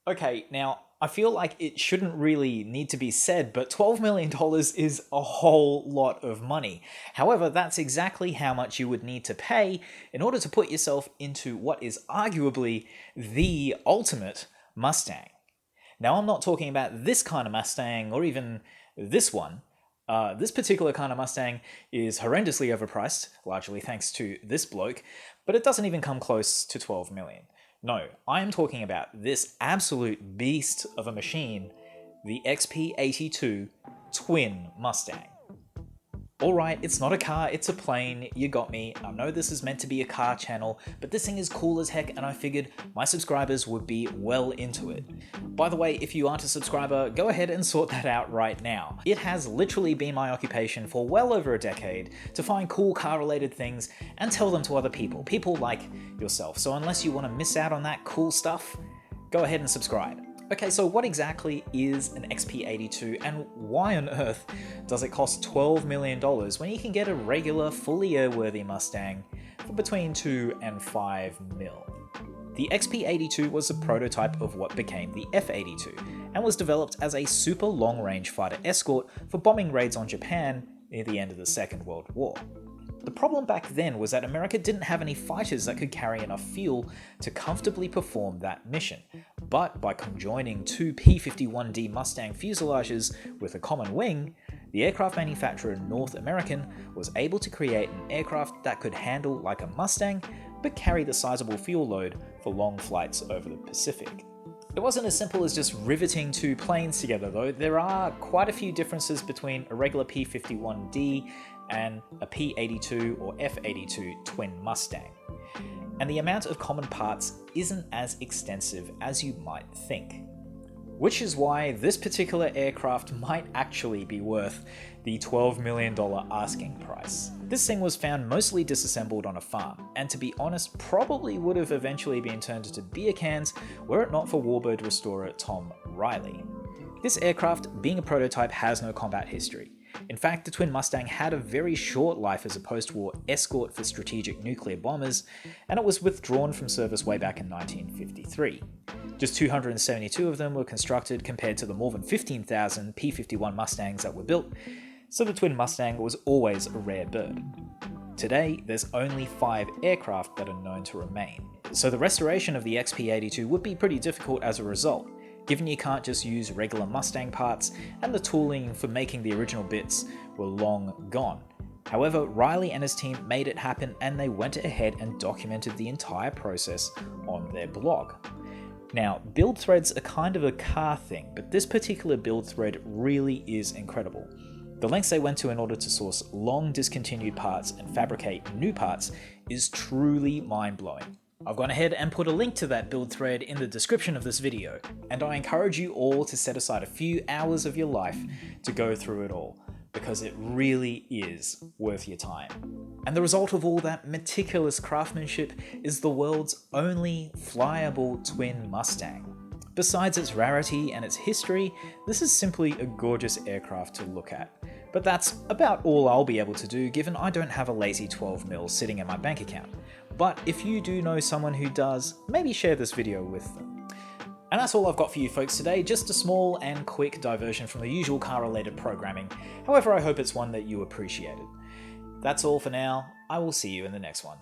Okay, now I feel like it shouldn't really need to be said, but $12 million is a whole lot of money. However, that's exactly how much you would need to pay in order to put yourself into what is arguably the ultimate Mustang. Now, I'm not talking about this kind of Mustang or even this one. This particular kind of Mustang is horrendously overpriced, largely thanks to this bloke, but it doesn't even come close to 12 million. No, I am talking about this absolute beast of a machine, the XP82 Twin Mustang. Alright, it's not a car, it's a plane, you got me. I know this is meant to be a car channel, but this thing is cool as heck and I figured my subscribers would be well into it. By the way, if you aren't a subscriber, go ahead and sort that out right now. It has literally been my occupation for well over a decade to find cool car-related things and tell them to other people like yourself. So unless you want to miss out on that cool stuff, go ahead and subscribe. Okay, so what exactly is an XP82 and why on earth does it cost $12 million when you can get a regular, fully airworthy Mustang for between 2 and 5 mil? The XP82 was a prototype of what became the F82 and was developed as a super long-range fighter escort for bombing raids on Japan near the end of the Second World War. The problem back then was that America didn't have any fighters that could carry enough fuel to comfortably perform that mission, but by conjoining two P-51D Mustang fuselages with a common wing, the aircraft manufacturer North American was able to create an aircraft that could handle like a Mustang, but carry the sizable fuel load for long flights over the Pacific. It wasn't as simple as just riveting two planes together though. There are quite a few differences between a regular P-51D and a P-82 or F-82 twin Mustang. And the amount of common parts isn't as extensive as you might think. Which is why this particular aircraft might actually be worth the $12 million asking price. This thing was found mostly disassembled on a farm, and to be honest, probably would have eventually been turned into beer cans were it not for warbird restorer Tom Riley. This aircraft, being a prototype, has no combat history. In fact, the Twin Mustang had a very short life as a post-war escort for strategic nuclear bombers, and it was withdrawn from service way back in 1953. Just 272 of them were constructed compared to the more than 15,000 P-51 Mustangs that were built, so the Twin Mustang was always a rare bird. Today, there's only 5 aircraft that are known to remain, so the restoration of the XP82 would be pretty difficult as a result, given you can't just use regular Mustang parts and the tooling for making the original bits were long gone. However, Riley and his team made it happen and they went ahead and documented the entire process on their blog. Now, build threads are kind of a car thing, but this particular build thread really is incredible. The lengths they went to in order to source long discontinued parts and fabricate new parts is truly mind-blowing. I've gone ahead and put a link to that build thread in the description of this video, and I encourage you all to set aside a few hours of your life to go through it all, because it really is worth your time. And the result of all that meticulous craftsmanship is the world's only flyable twin Mustang. Besides its rarity and its history, this is simply a gorgeous aircraft to look at. But that's about all I'll be able to do given I don't have a lazy 12 mil sitting in my bank account. But if you do know someone who does, maybe share this video with them. And that's all I've got for you folks today, just a small and quick diversion from the usual car-related programming. However, I hope it's one that you appreciated. That's all for now. I will see you in the next one.